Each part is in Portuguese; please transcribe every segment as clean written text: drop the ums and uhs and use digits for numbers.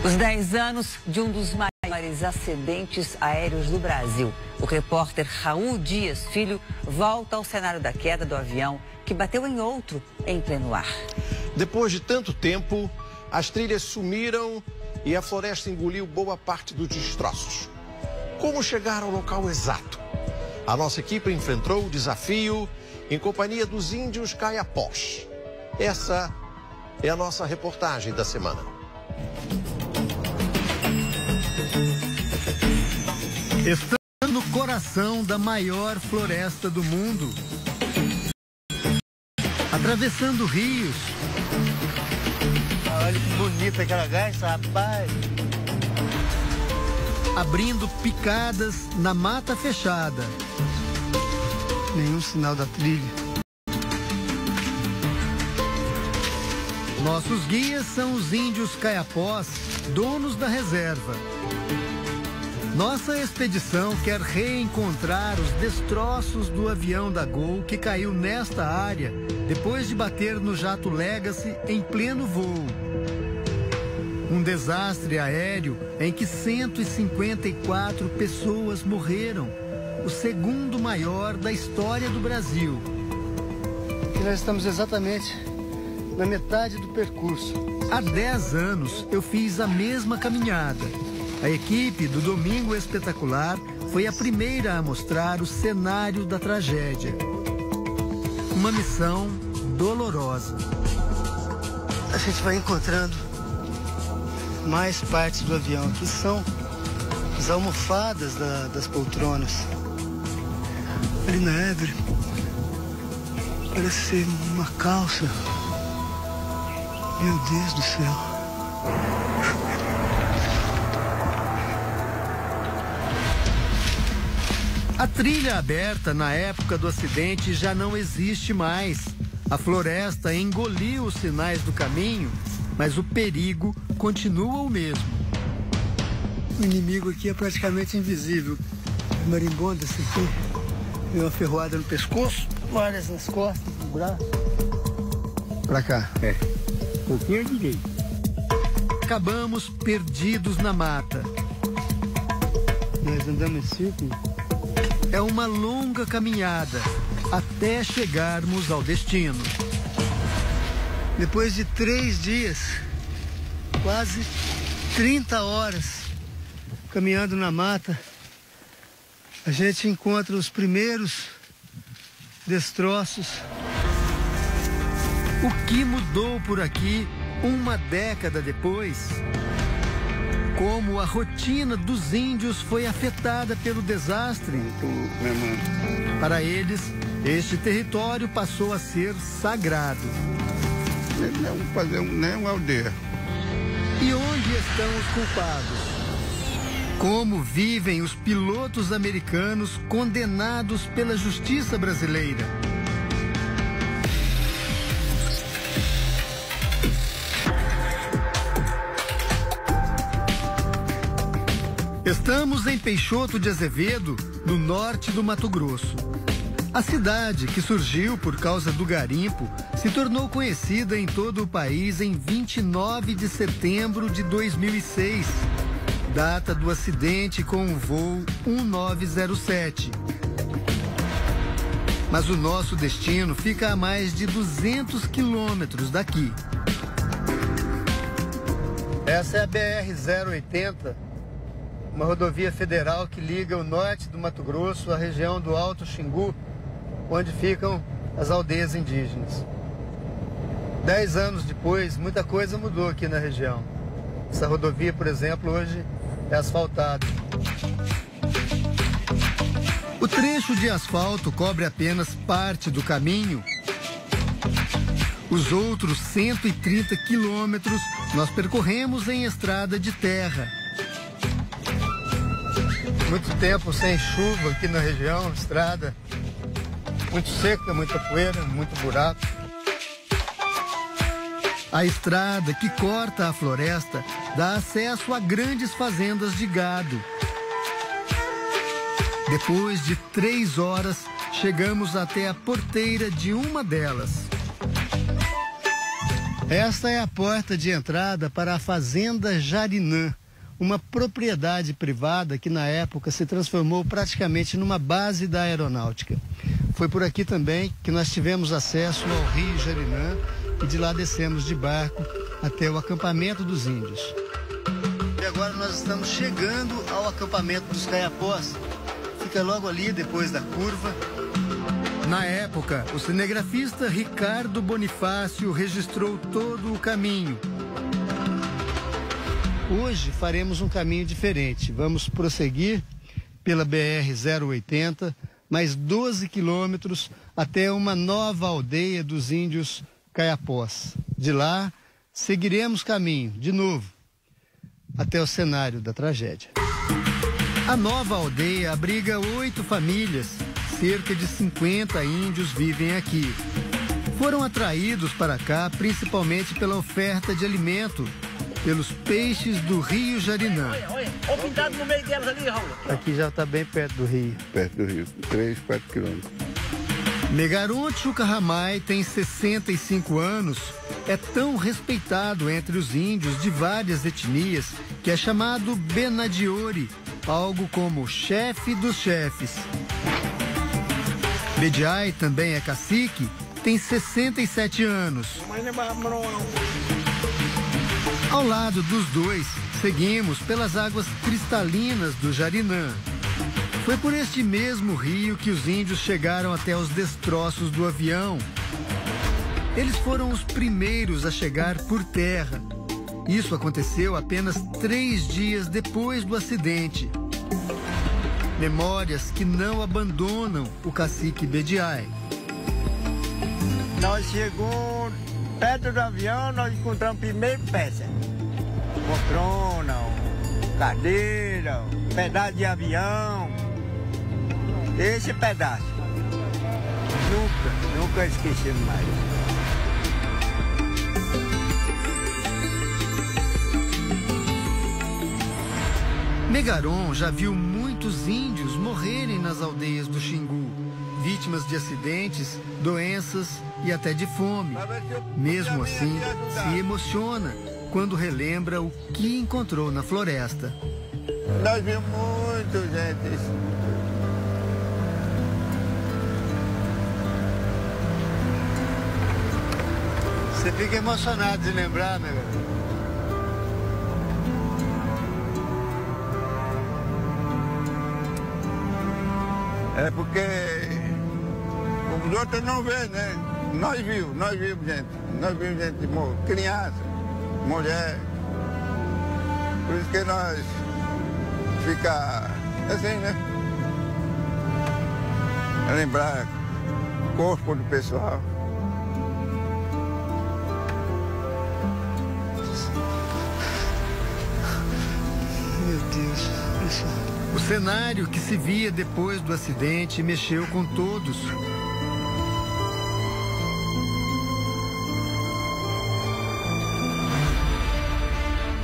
Os 10 anos de um dos maiores acidentes aéreos do Brasil. O repórter Raul Dias Filho volta ao cenário da queda do avião que bateu em outro em pleno ar. Depois de tanto tempo, as trilhas sumiram e a floresta engoliu boa parte dos destroços. Como chegar ao local exato? A nossa equipe enfrentou o desafio em companhia dos índios Caiapós. Essa é a nossa reportagem da semana. Estamos no coração da maior floresta do mundo, atravessando rios. Olha que bonita aquela garça, rapaz. Abrindo picadas na mata fechada. Nenhum sinal da trilha. Nossos guias são os índios Caiapós, donos da reserva. Nossa expedição quer reencontrar os destroços do avião da Gol que caiu nesta área depois de bater no jato Legacy em pleno voo. Um desastre aéreo em que 154 pessoas morreram, o segundo maior da história do Brasil. E nós estamos exatamente na metade do percurso. Há 10 anos eu fiz a mesma caminhada. A equipe do Domingo Espetacular foi a primeira a mostrar o cenário da tragédia. Uma missão dolorosa. A gente vai encontrando mais partes do avião, que são as almofadas das poltronas. Ali na árvore parece ser uma calça. Meu Deus do céu. A trilha aberta na época do acidente já não existe mais. A floresta engoliu os sinais do caminho, mas o perigo continua o mesmo. O inimigo aqui é praticamente invisível. Marimbondo esse aqui. Tem uma ferroada no pescoço, várias nas costas, no braço. Pra cá. É. Um pouquinho à direita. Acabamos perdidos na mata. Nós andamos em círculo. É uma longa caminhada até chegarmos ao destino. Depois de 3 dias, quase 30 horas caminhando na mata, a gente encontra os primeiros destroços. O que mudou por aqui uma década depois? Como a rotina dos índios foi afetada pelo desastre. Para eles, este território passou a ser sagrado. Não é uma aldeia. E onde estão os culpados? Como vivem os pilotos americanos condenados pela justiça brasileira? Estamos em Peixoto de Azevedo, no norte do Mato Grosso. A cidade, que surgiu por causa do garimpo, se tornou conhecida em todo o país em 29 de setembro de 2006, data do acidente com o voo 1907. Mas o nosso destino fica a mais de 200 quilômetros daqui. Essa é a BR-080. Uma rodovia federal que liga o norte do Mato Grosso à região do Alto Xingu, onde ficam as aldeias indígenas. 10 anos depois, muita coisa mudou aqui na região. Essa rodovia, por exemplo, hoje é asfaltada. O trecho de asfalto cobre apenas parte do caminho. Os outros 130 quilômetros nós percorremos em estrada de terra. Muito tempo sem chuva aqui na região, estrada muito seca, muita poeira, muito buraco. A estrada que corta a floresta dá acesso a grandes fazendas de gado. Depois de 3 horas, chegamos até a porteira de uma delas. Esta é a porta de entrada para a Fazenda Jarinã, uma propriedade privada que na época se transformou praticamente numa base da aeronáutica. Foi por aqui também que nós tivemos acesso ao Rio Jarinã e de lá descemos de barco até o acampamento dos índios. E agora nós estamos chegando ao acampamento dos Caiapós. Fica logo ali depois da curva. Na época, o cinegrafista Ricardo Bonifácio registrou todo o caminho. Hoje faremos um caminho diferente. Vamos prosseguir pela BR-080, mais 12 quilômetros até uma nova aldeia dos índios Caiapós. De lá, seguiremos caminho, de novo, até o cenário da tragédia. A nova aldeia abriga 8 famílias. Cerca de 50 índios vivem aqui. Foram atraídos para cá principalmente pela oferta de alimento, pelos peixes do Rio Jarinã. Olha o pintado no meio delas ali, Raul. Aqui já está bem perto do rio. Perto do rio, 3, 4 quilômetros. Megaron Chucarramay tem 65 anos. É tão respeitado entre os índios de várias etnias que é chamado Benadiori, algo como chefe dos chefes. Bediai também é cacique, tem 67 anos. Ao lado dos dois, seguimos pelas águas cristalinas do Jarinã. Foi por este mesmo rio que os índios chegaram até os destroços do avião. Eles foram os primeiros a chegar por terra. Isso aconteceu apenas 3 dias depois do acidente. Memórias que não abandonam o cacique Bediai. Nós chegamos perto do avião, nós encontramos primeiro peça. Poltrona, cadeira, pedaço de avião. Esse pedaço. Nunca esquecemos mais. Megaron já viu muitos índios morrerem nas aldeias do Xingu, vítimas de acidentes, doenças e até de fome. Mesmo assim, se emociona quando relembra o que encontrou na floresta. Nós vimos muito, gente. Você fica emocionado de lembrar, Megaron? É porque os outros não vêem, né? Nós vimos, gente. Nós vimos gente, criança, mulher. Por isso que nós fica assim, né? Lembrar o corpo do pessoal. Meu Deus, o cenário que se via depois do acidente mexeu com todos.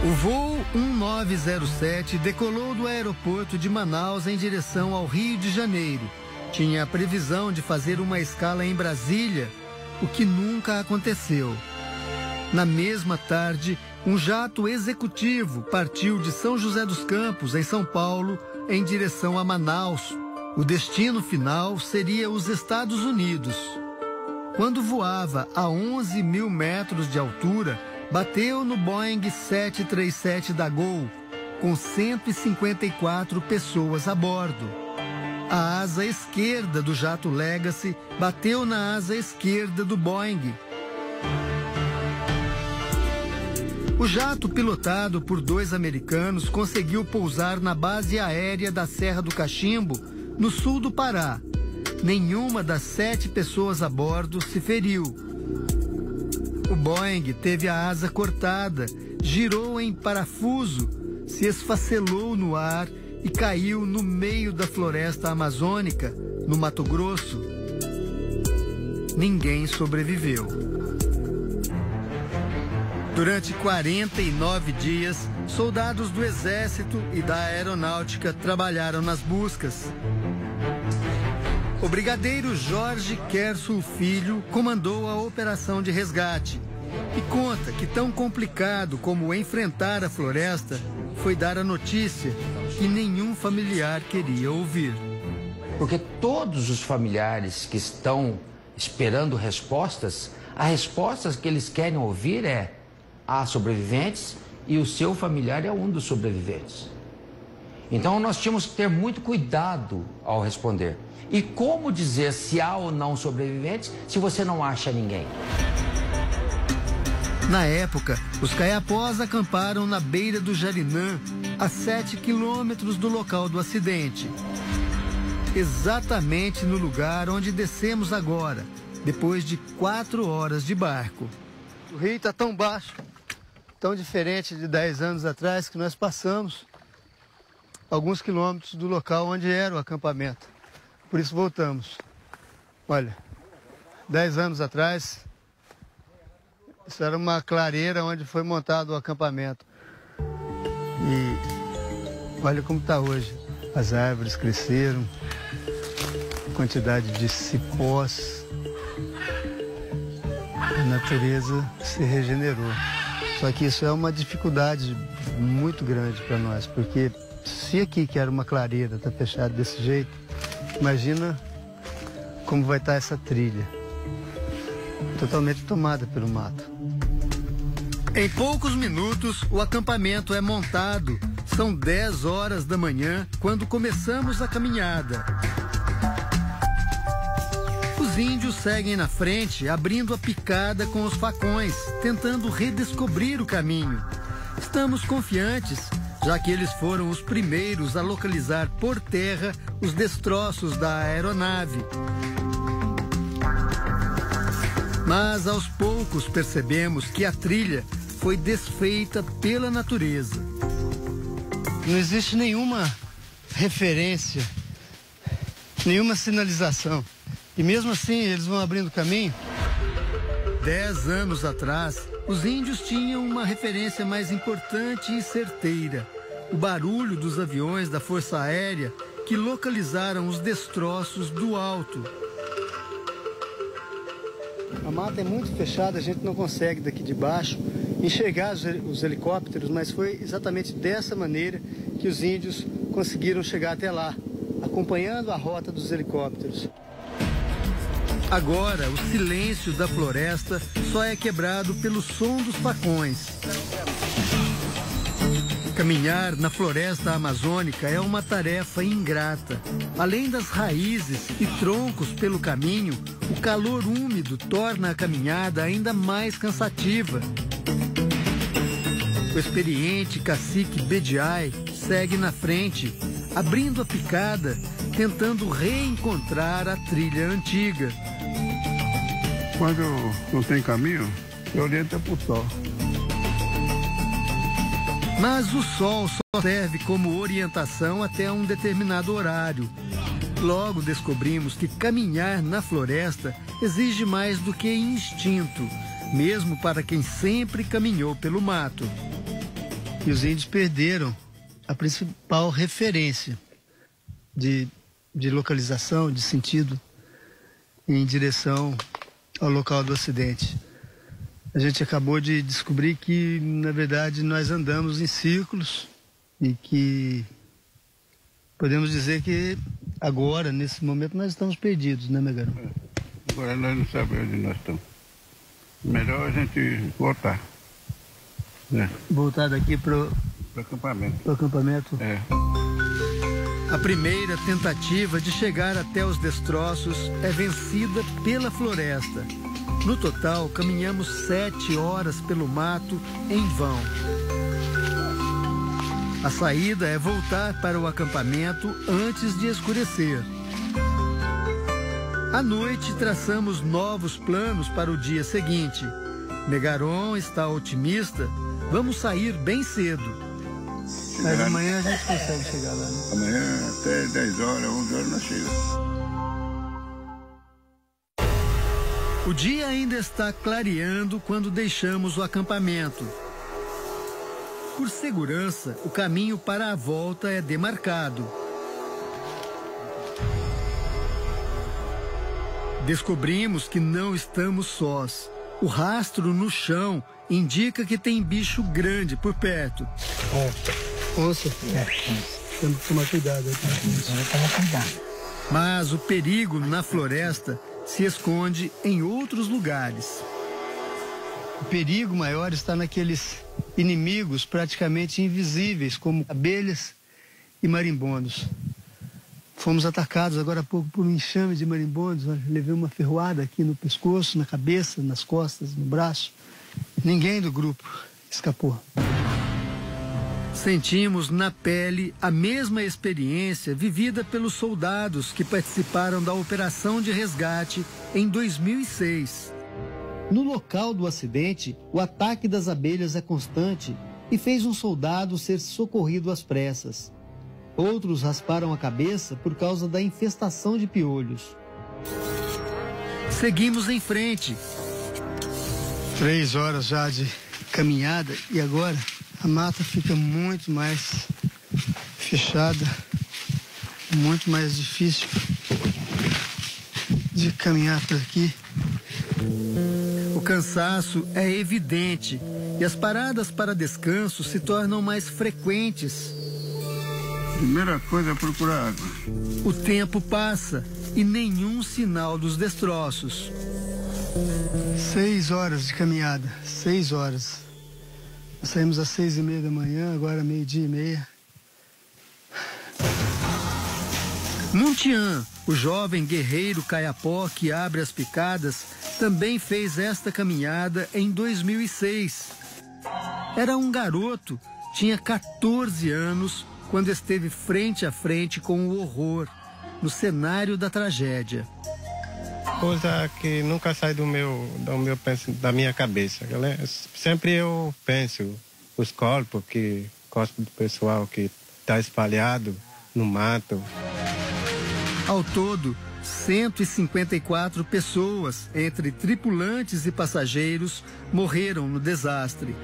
O voo 1907 decolou do aeroporto de Manaus em direção ao Rio de Janeiro. Tinha a previsão de fazer uma escala em Brasília, o que nunca aconteceu. Na mesma tarde, um jato executivo partiu de São José dos Campos, em São Paulo, em direção a Manaus. O destino final seria os Estados Unidos. Quando voava a 11 mil metros de altura, bateu no Boeing 737 da Gol, com 154 pessoas a bordo. A asa esquerda do jato Legacy bateu na asa esquerda do Boeing. O jato, pilotado por 2 americanos, conseguiu pousar na base aérea da Serra do Cachimbo, no sul do Pará. Nenhuma das 7 pessoas a bordo se feriu. O Boeing teve a asa cortada, girou em parafuso, se esfacelou no ar e caiu no meio da floresta amazônica, no Mato Grosso. Ninguém sobreviveu. Durante 49 dias, soldados do Exército e da Aeronáutica trabalharam nas buscas. O brigadeiro Jorge Kersul Filho comandou a operação de resgate. E conta que tão complicado como enfrentar a floresta foi dar a notícia que nenhum familiar queria ouvir. Porque todos os familiares que estão esperando respostas, as respostas que eles querem ouvir é: há sobreviventes e o seu familiar é um dos sobreviventes. Então nós tínhamos que ter muito cuidado ao responder. E como dizer se há ou não sobreviventes se você não acha ninguém? Na época, os caiapós acamparam na beira do Jarinã, a 7 quilômetros do local do acidente. Exatamente no lugar onde descemos agora, depois de 4 horas de barco. O rio está tão baixo, tão diferente de 10 anos atrás, que nós passamos alguns quilômetros do local onde era o acampamento. Por isso voltamos. Olha, 10 anos atrás, isso era uma clareira onde foi montado o acampamento. E olha como está hoje. As árvores cresceram, quantidade de cipós. A natureza se regenerou. Só que isso é uma dificuldade muito grande para nós, porque se aqui, que era uma clareira, está fechado desse jeito, imagina como vai estar essa trilha. Totalmente tomada pelo mato. Em poucos minutos, o acampamento é montado. São 10 horas da manhã quando começamos a caminhada. Os índios seguem na frente, abrindo a picada com os facões, tentando redescobrir o caminho. Estamos confiantes, já que eles foram os primeiros a localizar por terra os destroços da aeronave. Mas aos poucos percebemos que a trilha foi desfeita pela natureza. Não existe nenhuma referência, nenhuma sinalização. E mesmo assim eles vão abrindo caminho. 10 anos atrás, os índios tinham uma referência mais importante e certeira: o barulho dos aviões da Força Aérea que localizaram os destroços do alto. A mata é muito fechada, a gente não consegue daqui de baixo enxergar os helicópteros, mas foi exatamente dessa maneira que os índios conseguiram chegar até lá, acompanhando a rota dos helicópteros. Agora, o silêncio da floresta só é quebrado pelo som dos facões. Caminhar na floresta amazônica é uma tarefa ingrata. Além das raízes e troncos pelo caminho, o calor úmido torna a caminhada ainda mais cansativa. O experiente cacique Bediai segue na frente, abrindo a picada, tentando reencontrar a trilha antiga. Quando não tem caminho, eu oriento para o sol. Mas o sol só serve como orientação até um determinado horário. Logo descobrimos que caminhar na floresta exige mais do que instinto, mesmo para quem sempre caminhou pelo mato. E os índios perderam a principal referência de localização, de sentido, em direção ao local do acidente. A gente acabou de descobrir que, na verdade, nós andamos em círculos e que podemos dizer que agora, nesse momento, nós estamos perdidos, né, meu garoto? Agora nós não sabemos onde nós estamos. Melhor a gente voltar. Né? Voltar daqui pro acampamento. Pro acampamento? É. A primeira tentativa de chegar até os destroços é vencida pela floresta. No total, caminhamos 7 horas pelo mato em vão. A saída é voltar para o acampamento antes de escurecer. À noite, traçamos novos planos para o dia seguinte. Megaron está otimista. Vamos sair bem cedo. Mas amanhã a gente consegue chegar lá, né? Amanhã até 10 horas, 11 horas nós chegamos. O dia ainda está clareando quando deixamos o acampamento. Por segurança, o caminho para a volta é demarcado. Descobrimos que não estamos sós. O rastro no chão indica que tem bicho grande por perto. Onça? Temos que tomar cuidado. Mas o perigo na floresta se esconde em outros lugares. O perigo maior está naqueles inimigos praticamente invisíveis, como abelhas e marimbondos. Fomos atacados agora há pouco por um enxame de marimbondos. Levei uma ferroada aqui no pescoço, na cabeça, nas costas, no braço. Ninguém do grupo escapou. Sentimos na pele a mesma experiência vivida pelos soldados que participaram da operação de resgate em 2006. No local do acidente, o ataque das abelhas é constante e fez um soldado ser socorrido às pressas. Outros rasparam a cabeça por causa da infestação de piolhos. Seguimos em frente. 3 horas já de caminhada e agora a mata fica muito mais fechada, muito mais difícil de caminhar por aqui. O cansaço é evidente e as paradas para descanso se tornam mais frequentes. Primeira coisa é procurar água. O tempo passa e nenhum sinal dos destroços. 6 horas de caminhada, 6 horas. Nós saímos às 6h30 da manhã, agora 12h30. Muntian, o jovem guerreiro caiapó que abre as picadas, também fez esta caminhada em 2006. Era um garoto, tinha 14 anos, quando esteve frente a frente com o horror, no cenário da tragédia. Coisa que nunca sai da minha cabeça. Sempre eu penso os corpos que do pessoal que está espalhado no mato. Ao todo, 154 pessoas, entre tripulantes e passageiros, morreram no desastre.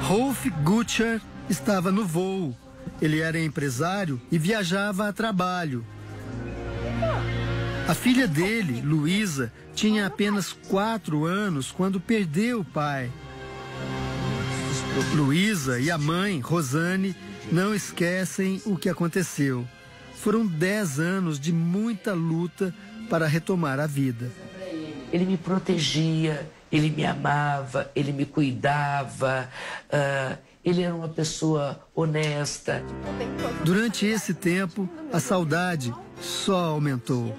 Rolf Gutscher estava no voo. Ele era empresário e viajava a trabalho. A filha dele, Luísa, tinha apenas 4 anos quando perdeu o pai. Luísa e a mãe, Rosane, não esquecem o que aconteceu. Foram 10 anos de muita luta para retomar a vida. Ele me protegia, ele me amava, ele me cuidava, ele era uma pessoa honesta. Durante esse tempo, a saudade só aumentou.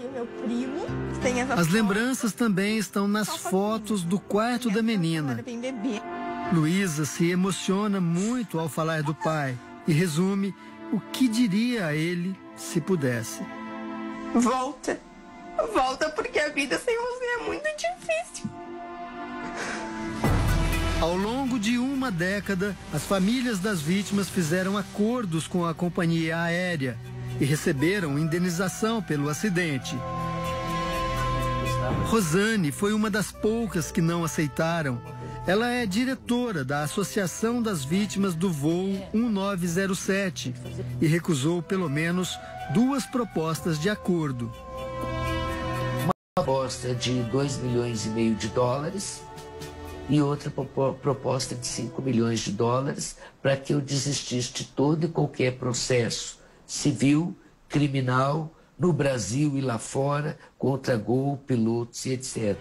As lembranças também estão nas fotos do quarto da menina. Luísa se emociona muito ao falar do pai e resume o que diria a ele se pudesse. Volta. Volta porque a vida sem você é muito difícil. Ao longo de uma década, as famílias das vítimas fizeram acordos com a companhia aérea e receberam indenização pelo acidente. Rosane foi uma das poucas que não aceitaram. Ela é diretora da Associação das Vítimas do Voo 1907 e recusou pelo menos 2 propostas de acordo. Uma proposta de $2,5 milhões e outra proposta de $5 milhões para que eu desistisse de todo e qualquer processo civil, criminal, no Brasil e lá fora, contra Gol, pilotos e etc.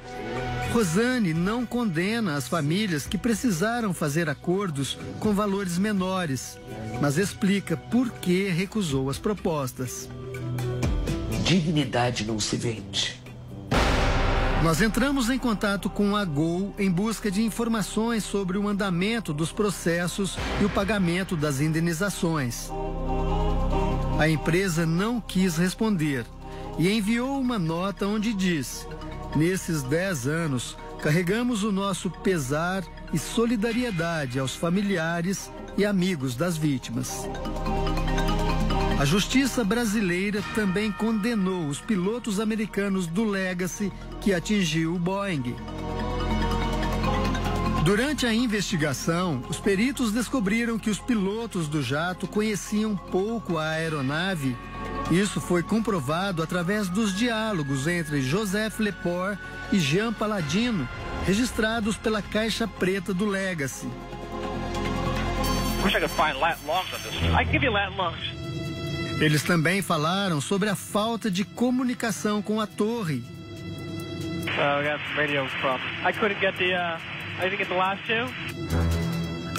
Rosane não condena as famílias que precisaram fazer acordos com valores menores, mas explica por que recusou as propostas. Dignidade não se vende. Nós entramos em contato com a Gol em busca de informações sobre o andamento dos processos e o pagamento das indenizações. A empresa não quis responder e enviou uma nota onde diz: nesses 10 anos, carregamos o nosso pesar e solidariedade aos familiares e amigos das vítimas. A justiça brasileira também condenou os pilotos americanos do Legacy que atingiu o Boeing. Durante a investigação, os peritos descobriram que os pilotos do jato conheciam pouco a aeronave Isso foi comprovado através dos diálogos entre Joseph Lepore e Jean Palladino, registrados pela Caixa Preta do Legacy. Eles também falaram sobre a falta de comunicação com a torre.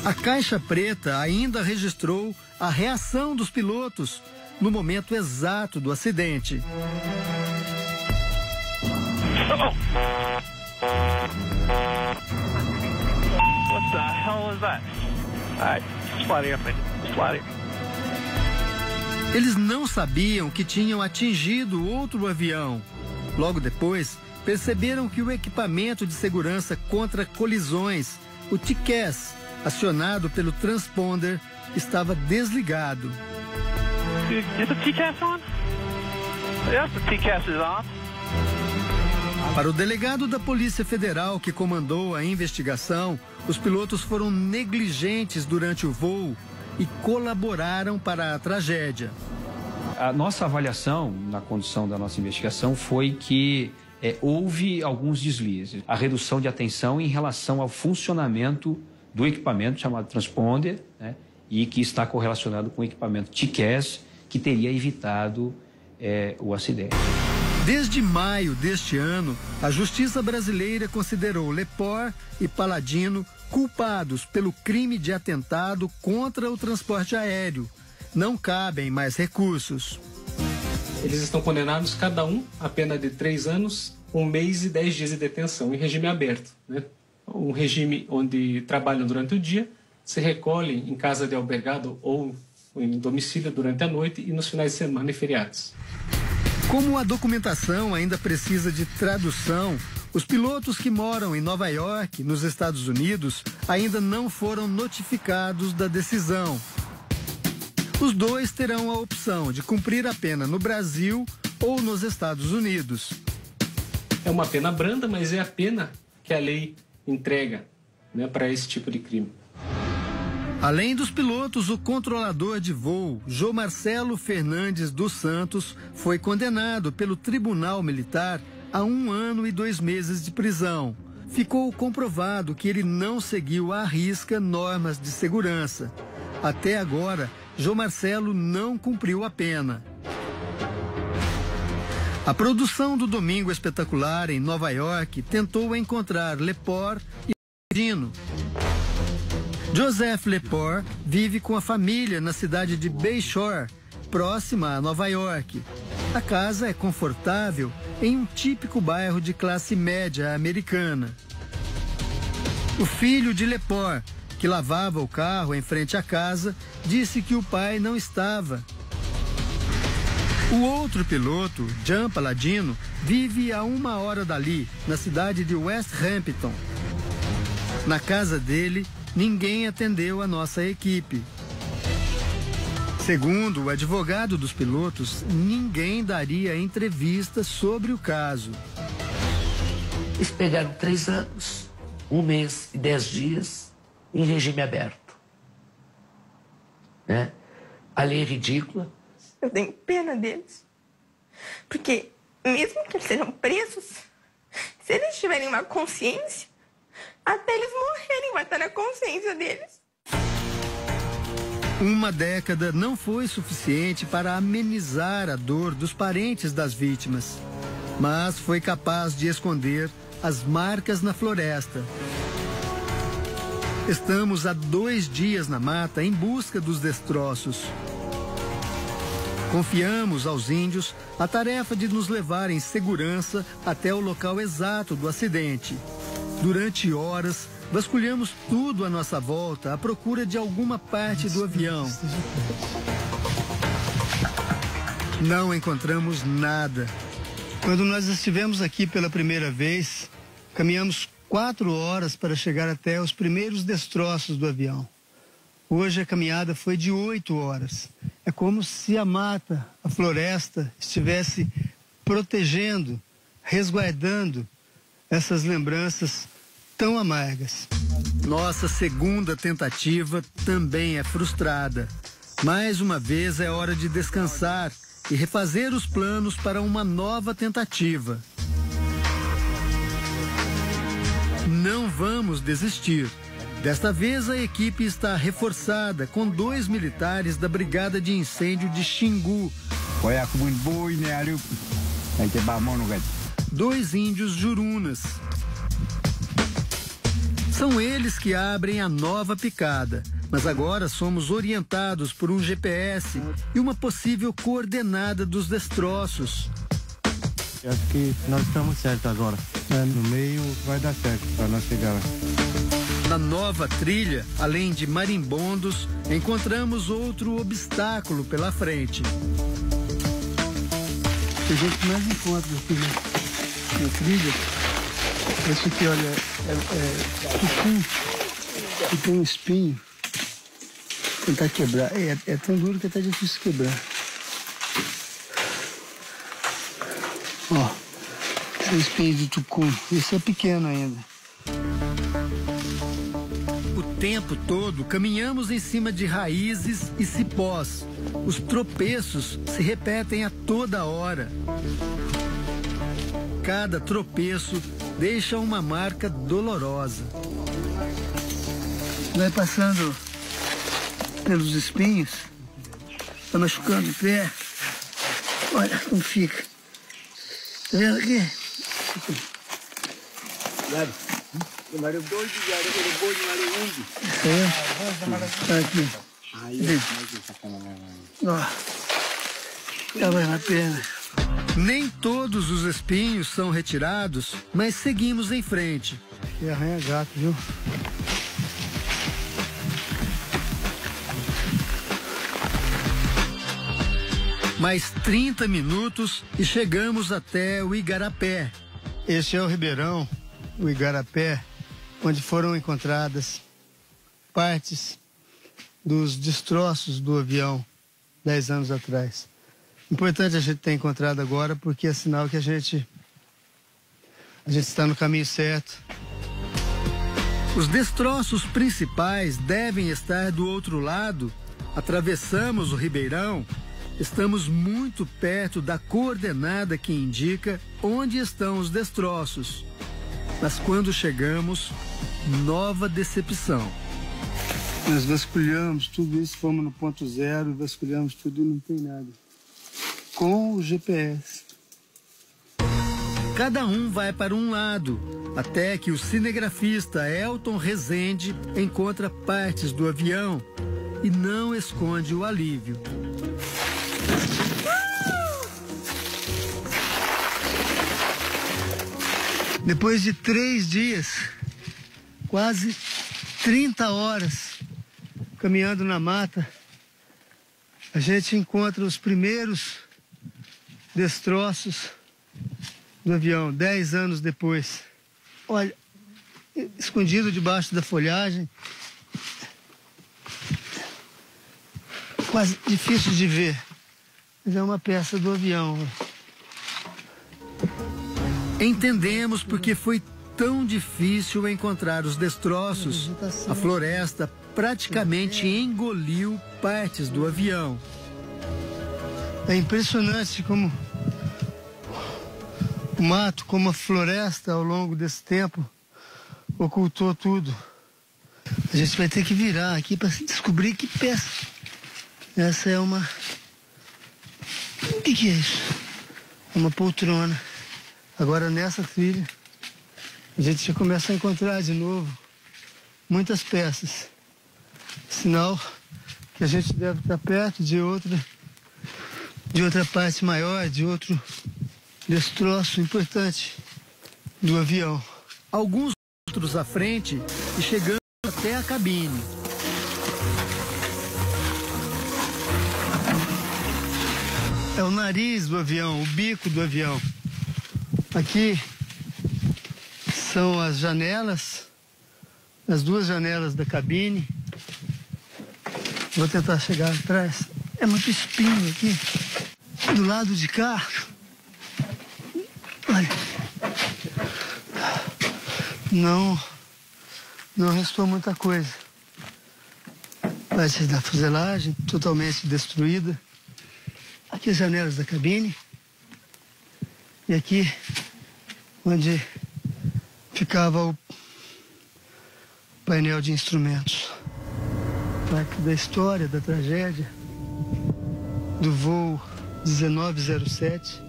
A Caixa Preta ainda registrou a reação dos pilotos no momento exato do acidente. What the hell is that? Eles não sabiam que tinham atingido outro avião. Logo depois, perceberam que o equipamento de segurança contra colisões, o TCAS, acionado pelo transponder, estava desligado. Is the TCAS on? Yes, the TCAS is on. Para o delegado da Polícia Federal que comandou a investigação, os pilotos foram negligentes durante o voo e colaboraram para a tragédia. A nossa avaliação na condução da nossa investigação foi que houve alguns deslizes. A redução de atenção em relação ao funcionamento do equipamento chamado transponder, né, e que está correlacionado com o equipamento TCAS, que teria evitado o acidente. Desde maio deste ano, a Justiça brasileira considerou Lepore e Palladino culpados pelo crime de atentado contra o transporte aéreo. Não cabem mais recursos. Eles estão condenados, cada um, a pena de 3 anos, 1 mês e 10 dias de detenção, em regime aberto, né? Um regime onde trabalham durante o dia, se recolhem em casa de albergado ou em domicílio durante a noite e nos finais de semana e feriados. Como a documentação ainda precisa de tradução, os pilotos que moram em Nova York, nos Estados Unidos, ainda não foram notificados da decisão. Os dois terão a opção de cumprir a pena no Brasil ou nos Estados Unidos. É uma pena branda, mas é a pena que a lei entrega, né, para esse tipo de crime. Além dos pilotos, o controlador de voo, João Marcelo Fernandes dos Santos, foi condenado pelo Tribunal Militar a 1 ano e 2 meses de prisão. Ficou comprovado que ele não seguiu à risca normas de segurança. Até agora, João Marcelo não cumpriu a pena. A produção do Domingo Espetacular em Nova York tentou encontrar Lepore e Palladino. Joseph Lepore vive com a família na cidade de Bayshore, próxima a Nova York. A casa é confortável em um típico bairro de classe média americana. O filho de Lepore, que lavava o carro em frente à casa, disse que o pai não estava. O outro piloto, Jean Palladino, vive a 1 hora dali, na cidade de West Hampton. Na casa dele, ninguém atendeu a nossa equipe. Segundo o advogado dos pilotos, ninguém daria entrevista sobre o caso. Eles pegaram 3 anos, 1 mês e 10 dias em regime aberto. Né? A lei é ridícula. Eu tenho pena deles. Porque mesmo que eles sejam presos, se eles tiverem uma consciência, até eles morrerem vai estar na consciência deles. 1 década não foi suficiente para amenizar a dor dos parentes das vítimas, mas foi capaz de esconder as marcas na floresta. Estamos há 2 dias na mata em busca dos destroços. Confiamos aos índios a tarefa de nos levar em segurança até o local exato do acidente. Durante horas, vasculhamos tudo à nossa volta à procura de alguma parte do avião. Não encontramos nada. Quando nós estivemos aqui pela primeira vez, caminhamos 4 horas para chegar até os primeiros destroços do avião. Hoje a caminhada foi de 8 horas. É como se a mata, a floresta, estivesse protegendo, resguardando essas lembranças tão amargas. Nossa segunda tentativa também é frustrada. Mais uma vez é hora de descansar e refazer os planos para uma nova tentativa. Não vamos desistir. Desta vez a equipe está reforçada com 2 militares da Brigada de Incêndio de Xingu. 2 índios jurunas. São eles que abrem a nova picada, mas agora somos orientados por um GPS e uma possível coordenada dos destroços. Acho que nós estamos certos agora. No meio vai dar certo para nós chegar lá. Na nova trilha, além de marimbondos, encontramos outro obstáculo pela frente. O que a gente mais encontra aqui na trilha, esse aqui, olha, é tucum, que tem um espinho. Tentar quebrar. É tão duro que é até difícil quebrar. Ó, esse espinho de tucum. Esse é pequeno ainda. O tempo todo caminhamos em cima de raízes e cipós. Os tropeços se repetem a toda hora. Cada tropeço deixa uma marca dolorosa. Vai passando pelos espinhos, tá machucando o pé. Olha como fica. Tá vendo aqui? Tá aqui. Ó, já vai na perna. Nem todos os espinhos são retirados, mas seguimos em frente. E arranha gato, viu? Mais 30 minutos e chegamos até o Igarapé. Este é o Ribeirão, o Igarapé, onde foram encontradas partes dos destroços do avião 10 anos atrás. Importante a gente ter encontrado agora, porque é sinal que a gente está no caminho certo. Os destroços principais devem estar do outro lado. Atravessamos o Ribeirão. Estamos muito perto da coordenada que indica onde estão os destroços. Mas quando chegamos, nova decepção. Nós vasculhamos tudo isso, fomos no ponto zero, vasculhamos tudo e não tem nada. Com o GPS. Cada um vai para um lado, até que o cinegrafista Elton Rezende encontra partes do avião e não esconde o alívio. Depois de 3 dias, quase 30 horas caminhando na mata, a gente encontra os primeiros destroços do avião, 10 anos depois. Olha, escondido debaixo da folhagem, quase difícil de ver, mas é uma peça do avião. Entendemos porque foi tão difícil encontrar os destroços. A floresta praticamente engoliu partes do avião. É impressionante como o mato, como a floresta ao longo desse tempo ocultou tudo. A gente vai ter que virar aqui para descobrir que peça. Essa é uma... O que é isso? Uma poltrona. Agora nessa trilha a gente já começa a encontrar de novo muitas peças. Sinal que a gente deve estar perto de outra parte maior, de outro destroço importante do avião. Alguns outros à frente e chegamos até a cabine. É o nariz do avião, o bico do avião. Aqui são as janelas, as 2 janelas da cabine. Vou tentar chegar atrás. É muito espinho aqui. Do lado de cá, olha, não restou muita coisa. Parte da fuselagem totalmente destruída. aqui as janelas da cabine. E aqui onde ficava o painel de instrumentos. Parte da história, da tragédia, do voo 1907,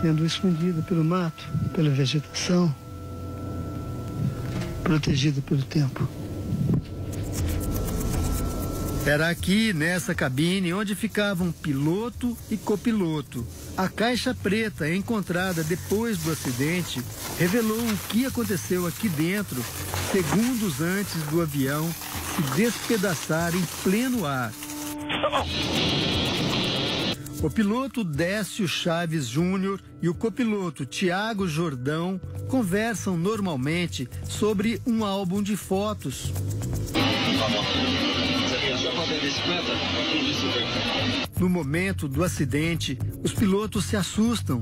sendo escondida pelo mato, pela vegetação, protegida pelo tempo. Era aqui, nessa cabine, onde ficavam piloto e copiloto. A caixa preta encontrada depois do acidente revelou o que aconteceu aqui dentro, segundos antes do avião se despedaçar em pleno ar. O piloto Décio Chaves Júnior e o copiloto Tiago Jordão conversam normalmente sobre um álbum de fotos. No momento do acidente, os pilotos se assustam.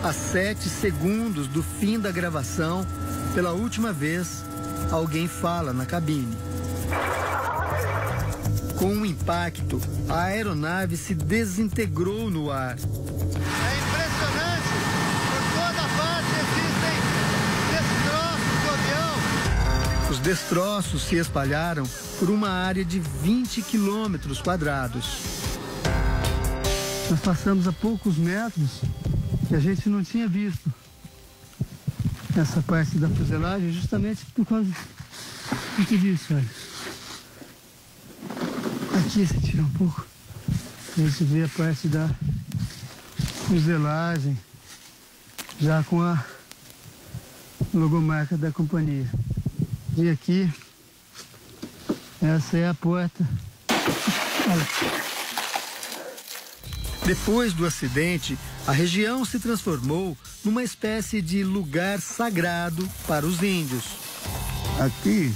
A 7 segundos do fim da gravação, pela última vez, alguém fala na cabine. Com o impacto, a aeronave se desintegrou no ar. É impressionante, por toda parte existem destroços do avião. Os destroços se espalharam por uma área de 20 quilômetros quadrados. Nós passamos a poucos metros e a gente não tinha visto essa parte da fuselagem justamente por causa disso, olha. Aqui se tira um pouco, a gente vê a parte da fuselagem já com a logomarca da companhia. E aqui, essa é a porta. Olha. Depois do acidente, a região se transformou numa espécie de lugar sagrado para os índios. Aqui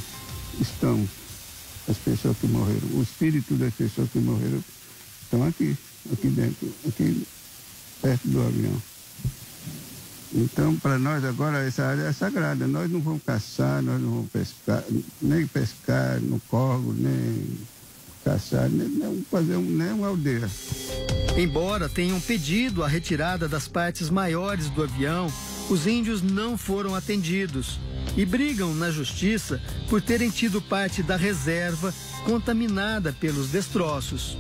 estão as pessoas que morreram, o espírito das pessoas que morreram estão aqui dentro, aqui perto do avião. Então, para nós agora, essa área é sagrada. Nós não vamos caçar, nós não vamos pescar no córrego, nem caçar, nem fazer nem uma aldeia. Embora tenham pedido a retirada das partes maiores do avião, os índios não foram atendidos e brigam na justiça por terem tido parte da reserva contaminada pelos destroços.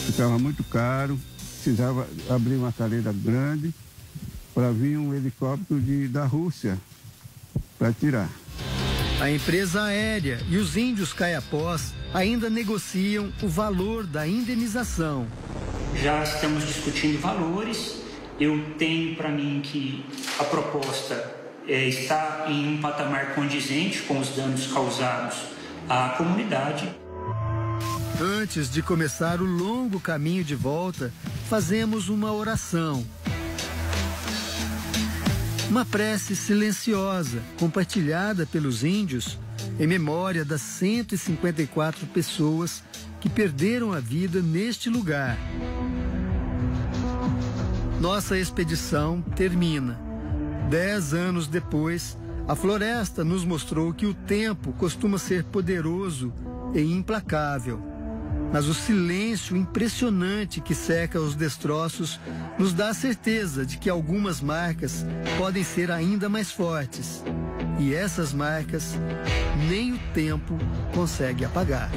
Ficava muito caro, precisava abrir uma carreira grande para vir um helicóptero da Rússia para tirar. A empresa aérea e os índios caiapós ainda negociam o valor da indenização. Já estamos discutindo valores. Eu tenho para mim que a proposta está em um patamar condizente com os danos causados à comunidade. Antes de começar o longo caminho de volta, fazemos uma oração. Uma prece silenciosa, compartilhada pelos índios, em memória das 154 pessoas que perderam a vida neste lugar. Nossa expedição termina. 10 anos depois, a floresta nos mostrou que o tempo costuma ser poderoso e implacável. Mas o silêncio impressionante que cerca os destroços nos dá a certeza de que algumas marcas podem ser ainda mais fortes. E essas marcas nem o tempo consegue apagar.